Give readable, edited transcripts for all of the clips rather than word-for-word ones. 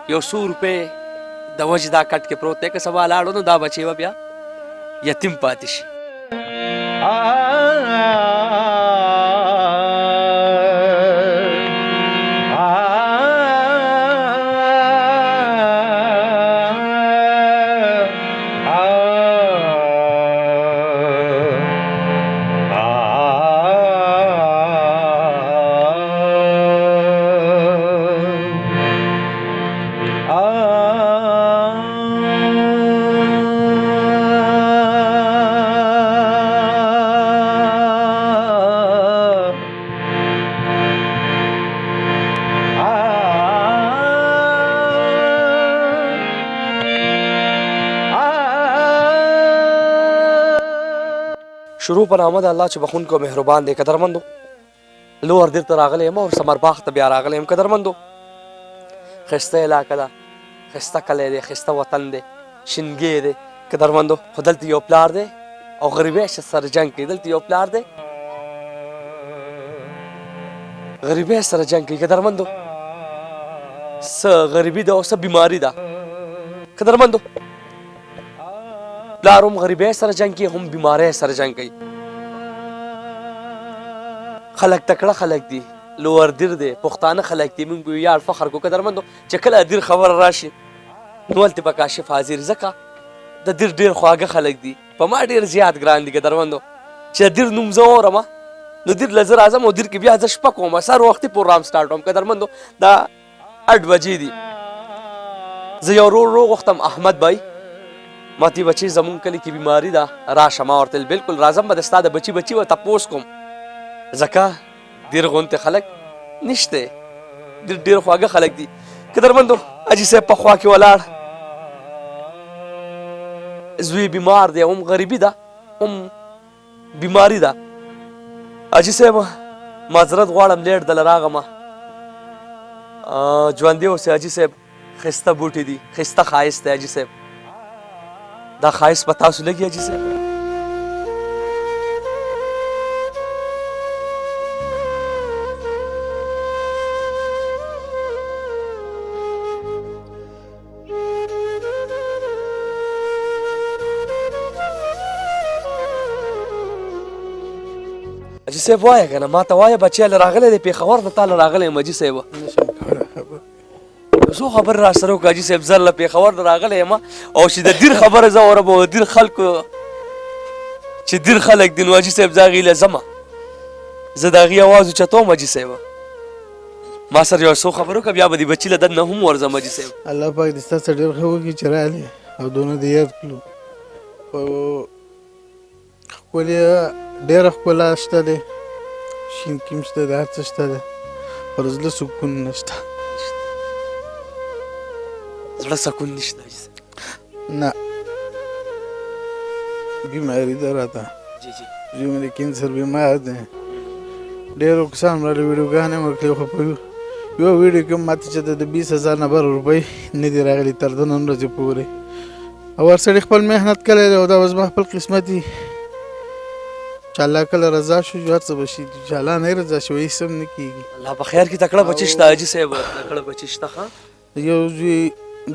یو 100 روپۍ د وجې دا کټ کې پروت دی، که سبا لاړو نو دا بچی به بیا یتیم پاتې شي. شروع په نامه د الله چې بخونکی او مهربان دی. قدرمندو لوړ دیر ته راغلی یم او ثمر باغ ته بیا راغلی یم. قدرمندو ښایسته علاقه ده، ښایسته کلی دی، ښایسته وطن دی، شینګی دی. قدرمندو خو دلته یو پلار دی او غریبۍ سره جنګ کوي. دلته یو پلار دی غریبۍ سره جنګ کوي. قدرمندو څه غریبي ده او څه بیماري ده. قدرمندو پلار هم غریبۍ سره جنګ کوي، هم بیمارۍ سره جنګ کوي. خلک تکړه خلک دي، لوړ دیر دی، پښتانه خلک دي، موږ به ویاړ فخر کوو. قدرمندو چې کله دیر خبره راشي نو هلته به کاشف حاضر. ځکه د دیر ډېر خواږه خلک دي، په ما ډېر زیات ګران دي. قدرمندو چې د دیر نوم زه اورم نو دیر له زه راځم او دیر کې بیا زه شپه کوم، سهار وختي پروګرام سټارټ کوم. قدرمندو دا 8 بجې دي. زه یو ورور وغوښتم احمد بھائی ما ته بچی زمون کلی کې بیماری ده راشه. ما ورته بالکل راځم، به د ستا د بچي به تپوس کوم. ځکه ډېر غونتې خلک نشته، ډېر خواږه خلک دي. قدرمندو حاجي صاحب په خوا کې ولاړ، زوی بیمار دی، هم غریبي ده هم بیماری ده. حاجي صاحب معذرت غواړم لیټ دله راغمه، ژوندی اوسې حاجي صاحب. ښایسته بوټي دي، ښایسته ښایست دی حاجي صاحب. دا ښایست په تاسو لګي حاجي صاحب؟ حاجي صاحب وایه که نه، ما ته وایه بچیاله راغلی دی پېښور نه، تا له راغلی یم حاجي صاحب. څو خبر را سره وکړه حاجي صاحب. زه له پېښور نه راغلی یم او چې د دیر خبره زه اورم او د دیر خلکو چې دیر خلک دي نو حاجي صاحب زه هغې له ځمه، زه د هغې اواز اوچتوم حاجي صاحب. ما سره یو څو خبرې وکړه بیا به دې بچي له دننه هم ورځم حاجي صاحب. الله پاک دې ستا څه ډېر ښه وکړي چې راغلې او دونه دې یاد کړو. خو ښکلې ډېره ښکلا شته دی، شین کیم شته دی، هر څه شته دی، پر زړه سکون نشته. زړه سکون نشته حاجي صاحب؟ نه، بیماري ده راته. جی جی زوی مې د کینسر بیمار دی. ډېرو کسانو راله ویډیوګانې مې ورکړې خو په یو ویډیو کې ماته چې د 20,000 نه بره روپۍ نه دي راغلي تر د نن ورځې پورې. او هر سړي خپل محنت کړی دی او دا به زما خپل قسمت وي چې الله کله رضا شو هر څه به شي، چې الله نه رضا شي هېڅ هم نه کېږي. الله په خیر کې تکړه بچي شته حاجي صاحب، تکړه بچي شته. ښه یو زوی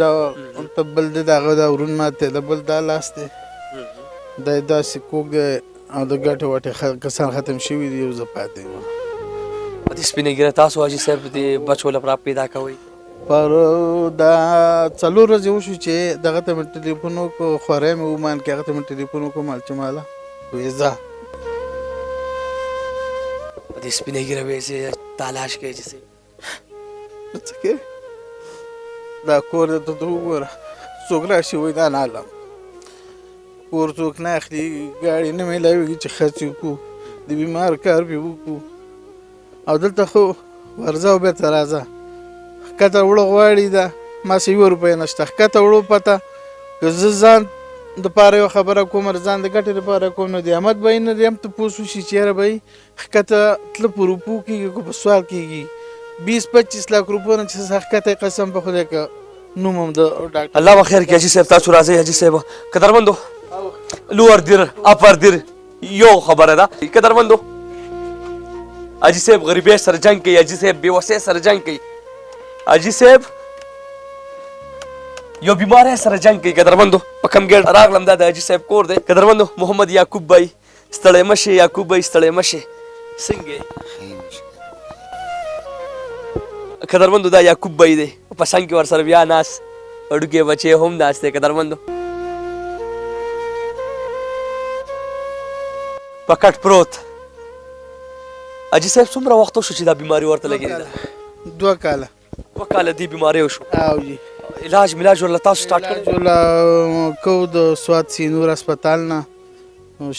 دا بل دی، د هغه دا ورون ماته د بل دا لاس دی، دا یې داسې کوږ دی او د ګټې وټې کسان ختم شوي دي، یو زه پاتې یم. په دې سپینې ګیره تاسو حاجي صاحب د بچو لپاره پیدا کوئ؟ پر دا 4 ورځې وشو چې دغه ته مې ټلیفون وکړو، خوری مې ومان کې هغه ته مې ټلیفون وکړو مال چې ماله ویزه په دې سپینې ګیره ویزې تلاش کوي حاجي صاحب. څه کوې؟ دا کور دی ته وګوره، څوک راشي وایي دا نه علم کور څوک نه اخلي، ګاډي نه میلاوېږي چې خرڅ یې وکړو، د بیمار کار پې وکړو. او دلته خو ورځه او بېرته راځه، ښکته وړو غواړي ده ما سه 1 روپۍ نشته، ښکته وړو پته که زه ځان دپاره یو خبره کوم، ځان د ګټې دپاره کوم نو د احمد بهي نه دې هم تپوس وشي چې یاره بهي ښکته تله په روپو کېږي که په سوال کېږي 20-25 लाख روپو نه چې ښکته قسم په خدای که نوم هم د ډاکټر. الله به خیر کړي حاجي صاحب. تاسو راځئ حاجي صاحب. قدرمندو لوړ دیر اپر دیر یو خبره ده. قدرمندو حاجي صاحب غریبۍ سره جنګ کوي، حاجي صاحب بېوسۍ سره جنګ کوي. حاجي صاحب یو بیماری سره جنگ کوي قدرمندو په کم ګیټ راغلم دا د حاجي صاحب کور دی قدرمندو محمد یعقوب بای ستړی مه شې یعقوب بای ستړی مه شې څنګه قدرمندو دا یعقوب بای دی په څنګ کې ورسره بیا ناست وړوکی بچی هم ناست دی قدرمندو په کټ پروت حاجي صاحب څومره وخت وشو چې دا بیماري ورته لګېدې ده 2 کاله 2 کاله دې بیمارۍ وشو او جی علاج ملاج ورله تاسو سټارټ کړی جولا کو د سواد سینور هسپتال نه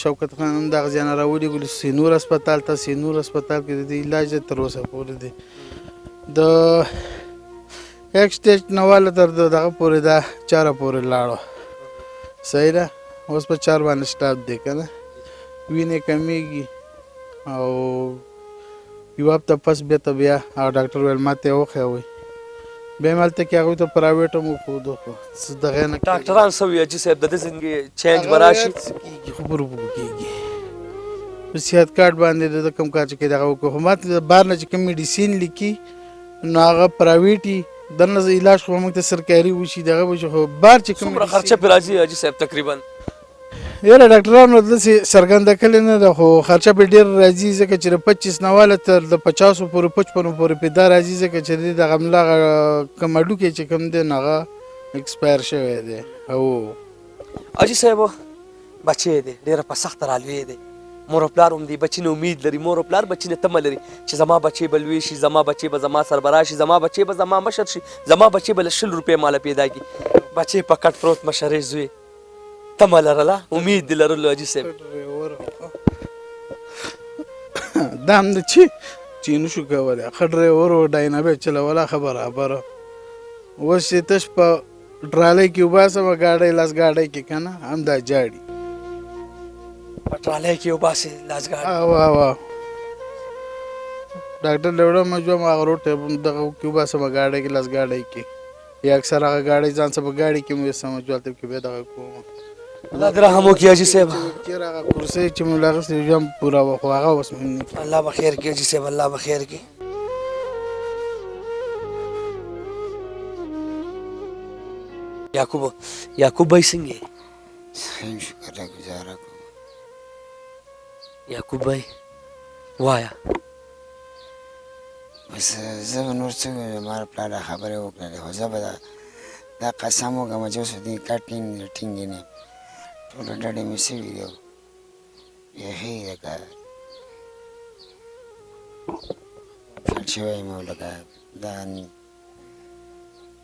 شوکت خان هم دغه ځای نه راولېږلو سینور هسپتال ته سینور هسپتال کې د دې علاج تر اوسه پورې دی د یک سټیج نه واله تر دغه پورې دا 4 پورې لاړو صحیح ده اوس په 4 باندې سټاپ دی که نه وینې کمیږي او یو هفته پس بېرته بیا هغه ډاکټر ویل ما ته یې وښیوئ بیا مې هلته کې هغوی ته پرایویټ هم وښودو خو دغې نه ډاکټران څه وایي حاجي صاحب د دې زندګي چینج به راشي کېږي خبرو به کېږي په صحت کارت باندې د کوم کار چې کوي دغه وکړو خو ما ته د بهر نه چې کوم میډیسین لیکي نو هغه پرایویټ وي دننه علاج خو موږ ته سرکاري وشي دغه وشي خو بهر چې کوم څومره خرچه پرې راځي حاجي صاحب تقریبا یاره ډاکټرانو داسې څرګنده کړې نه ده خو خرچه پرې ډېر راځي ځکه چې د 25 نه واله تر د 50 پورې 55 پورې پرې دا راځي ځکه چې دغه همدغه کوم هډوکی چې کوم دی نو هغه اکسپایر شوی دی او حاجي صاحب بچی دی ډېره په سخته رالوی دی مور او پلار هم دی بچي نه امید لري مور او پلار بچي نه تمه لري چې زما بچی به لوی شي زما بچی به زما سربراہ شي زما بچی به زما مشر شي زما بچی به له 100 روپۍ ماله پیدا کړي بچی په کټ پروت مشرې زوی تمه لرله امید دې لرلو حاجي صاحب دا هم د چې نشو کولی ښه ډرایور و ډاینابې چلوله ښه برابره اوس چې تش په ټرالۍ کې وباسمه ګاډۍ لاس ګاډۍ کې که نه همدا جاړي په ټرالۍ کې وباسې لاس ګاډۍ ډاکټر له وړه مجبوم هغه روډ دغه کې وباسمه ګاډۍ کې لاس ګاډۍ کې یا اکثر هغه ګاډۍ ځان څه په ګاډۍ کې مې ویسمه جوالته کې بیا دغه کوم الله دې رحم وکړي حاجي صاحب چېرې هغه کرسۍ چې مې لاغستې وي هم پوره وه خو هغه اوس مې نه الله به خیر کړي حاجي صاحب الله به خیر کړي یعقوب بھائی څنګه صحیح شکر ہے گزارا کو یعقوب بھائی وایا بس زه به نور څه ووایم زما پلار خبرې وکړلې خو زه به دا قسم وکړم چې اوس دې کټ ټینګې نه یم ټوله ډډې مې سوي دي بیخي لکه فلټ شوی یم او لکه دا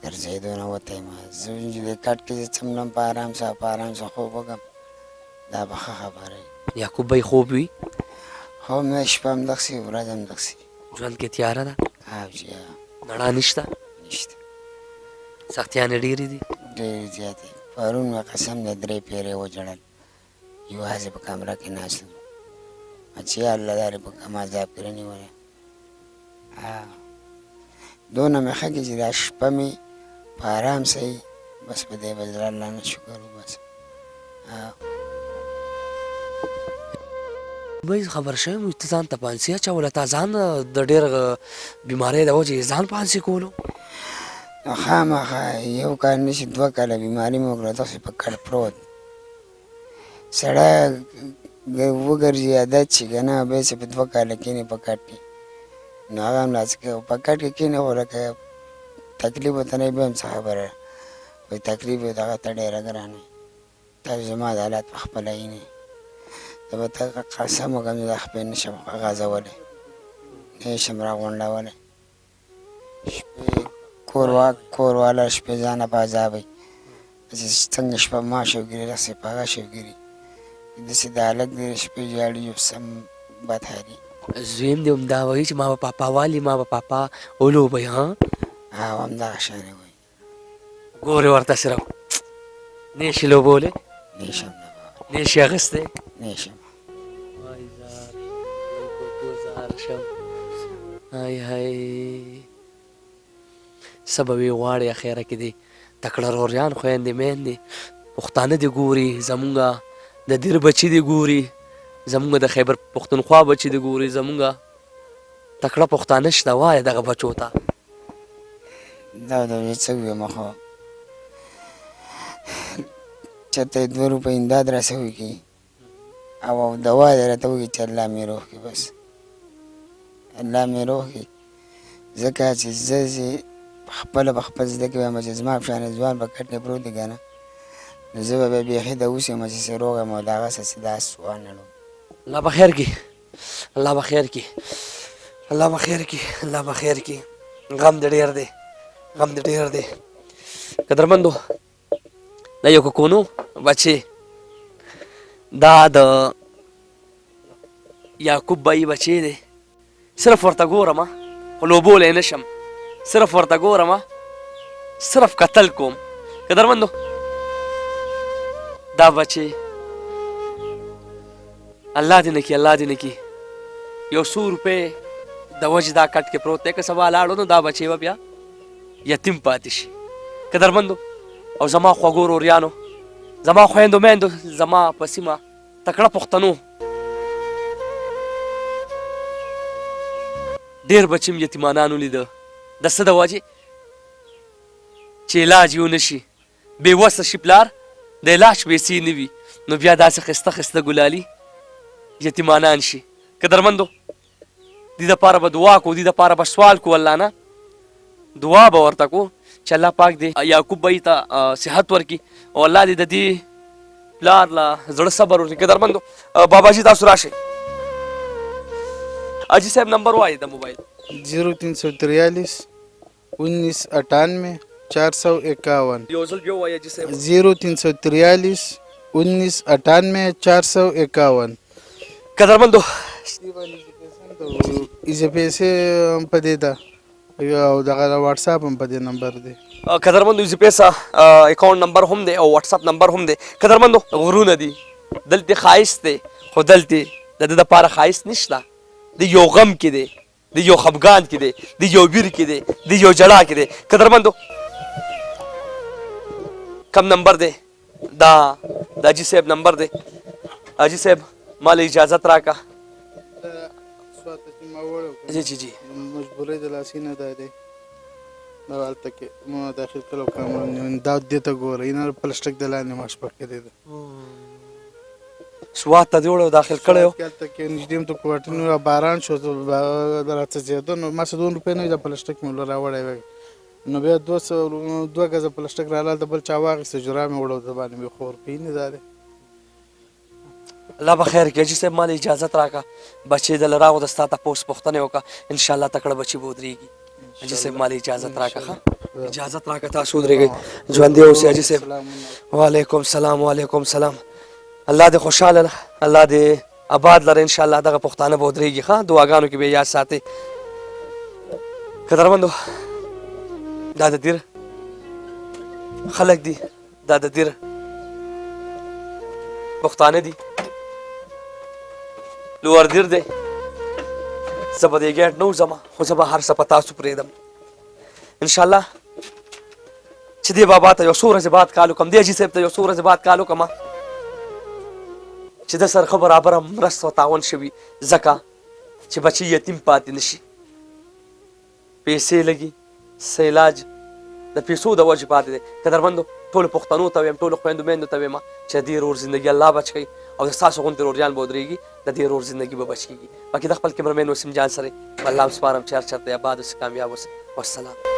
ګرځېدو نه وتی یم زه چې دې کټ کې زه څملم په ارام سره خوب وکړم دا به ښه خبره وي یعقوب بھائی خوب وي خوب مې شپه هم دغسې ورځ هم دغسې ژوند کې تیاره ده او چې رڼا نشته نشته سختیانې ډېرې دي ډېرې زیاتې پرون مې قسم د 3 پیرې وجړل یوازې په کمره کې ناست وم چې یا الله دا دې په کوم عذاب کې رانیولی دونه مې ښه کې چې دا شپه مې په ارام صحیح بس په دې به زړه الله نه شکر وباسم بھائی خبر شوی مو ته ځان ته پانسي اچوله تا ځان د ډېر بیمارۍ د وجې ځان پانسي کولو نو خامخا یو کال نشي 2 کاله بیماري مې وکړه داسې په کټ پروت سړی وګرځي عادت شي که نه بیا چې په 2 کاله کښېني په کټ کې نو هغه هم داسې کوي په کټ کې کښېني خو لکه تکلیف ورته نه وي بیا هم څه خبره وایي تکلیف یې دغه ته ډېره ګران وي تاسو زما د حالات په خپله وینئ زه به ته قسم وکړم چې دا خپې نه شم غځولی نه یې شم راغونډولی شپې کور والا شپې ځانه په عذابوي چې څنګه شپه ما شوګیري داسې په هغه شوګیري داسې د هلک د شپې ژاړي یو سم بدحالي زویم دې همدا وایي چې ما به پاپا والي ما به پاپا ولوبئ ها او همدغه شانې وایي ګورې ورته صرف نه شي لوبولی نه شم نه شي اخیستی نه شم های های څه به وي غواړې اخیره کې دي تکړه روریان خویندې میندې پښتانه دې ګوري زمونږ د دیر بچي دې ګوري زمونږ د خیبر پښتونخوا بچي دې ګوري زمونږ تکړه پښتانه شته وایه دغه بچو ته دا د څه ووایم خو چېرته 2 روپۍ امداد راسوي کړي او دوا دې راته وکړي چې الله مې روغ کړي بس الله مې روغ کړي ځکه چې زه چې خپله په خپل زده کې وایم چې زما په شانې ځوان په کټ کې پروت دی که نه نو زه به بیا بیخي د اوس یم چې روغ یم او د هغسې چې داسې وانړم الله به خیر کړي الله به خیر کړي الله به خیر کړي الله به خیر کړي غم دې ډېر دی غم دې ډېر دی قدرمندو دا یو کوکونو بچې دا د یعقوب بایي بچی دی صرف ورته ګورم خو لوبولی نه شم صرف ورته ګورم صرف کتل کوم قدرمندو دا بچی الله دې نه کړي الله دې نه کړي یو 100 روپۍ د وجې دا کټ کې پروت دی که سبا لاړو نو دا بچی به بیا یتیم پاتې شي قدرمندو او زما خوږو روریانو زما خویندو میندو زما په سیمه تکړه پښتنو ډېر بچي م یتیمانان ولیده د څه د وجې چې علاج یې ونه شي بېوسه شي پلار د علاج پیسې نه وي نو بیا داسې ښایسته ښایسته ګلالي یتیمانان شي قدرمندو دې دپاره به دعا کوو دې دپاره به سوال کوو الله نه دعا به ورته کوو چې الله پاک دې یعقوب بایي ته صحت ورکړي او الله دې د دې پلار له زړه صبر ورکړي قدرمندو باباجي تاسو راشئ حاجي صاحب نمبر وایي د موبایل 0343 1998 451 یو ځل بیا وایي حاجي صاحب 0343 1998 451 قدرمندو ایزه پیسې هم په دې ده او دغه واتساپ هم په دې نمبر دی قدرمندو ایزي پیسه اکاونټ نمبر هم دی او واتساپ نمبر هم دی قدرمندو غرونه دي دلته ښایست دی خو دلته د ده دپاره ښایست نشته د یو غم کې دی د یو خفګان کې دی د یو بیر کې دی د یو جړا کې دی قدرمندو کم نمبر دی دا د حاجي صاحب نمبر دی حاجي صاحب ما له اجازت راکړه جی جی جی مجبورۍ د لاسې نه دا دی دا هلته کې ما داخل کړو کامرون دا دې ته ګوره یې نه پلسټک د لاندې ما شپه کړې ده سوات ته دې وړی داخل کړی و هلته کې نږدې م ته کوارټرونو باران شو راڅڅېده نو ما څه 2 روپۍ نه وي دا پلسټک مې راوړی وی نو بیا 2 ګزه پلسټک رالاله د بل چا واخېسته جرا مې وړو د باندې مې خور کوي نه دا دی الله به خیر کړي حاجي صاحب ما له اجازت راکړه بچې دله راغو د ستا تپوس پوښتنې وکړه انشاءالله تکړه بچي به ودرېږي حاجي صاحب ما له اجازت راکړه ښه اجازت راکړه تاسو ودرېږئ ژوندي اوسئ حاجي صاحب وعلیکم سلام وعلیکم سلام الله دې خوشحاله الله دې آباد لره انشاءالله دغه پښتانه به ودرېږي ښه دعاګانو کې به یاد ساتئ قدرمندو دا د دیر خلک دي دا د دیر پښتانه دي لوړ دیر دی زه به دې ګیټ نه وځم خو زه به هر څه په تاسو پرېږدم انشاءالله چې دې بابا ته یو څو ورځې بعد کال وکړم دې حاجي صاحب ته یو څو ورځې بعد کال وکړم چې د سره ښه برابره مرسته او تعاون شوي ځکه چې بچي یتیم پاتې نه شي پیسې لګي څه علاج د پیسو د وجې پاتې دی قدرمندو ټولو پښتنو ته ویم ټولو خویندو میندو ته ویم چې دې رور زندګي الله بچ کوي او د ستاسو غوندې روریان به ودرېږي د دې رور زندګي به بچ کېږي باقي د خپل کیمرمین وسیم جان سره الله هم سپارم چې هر چېرته آباد اوسي کامیاب اوسي والسلام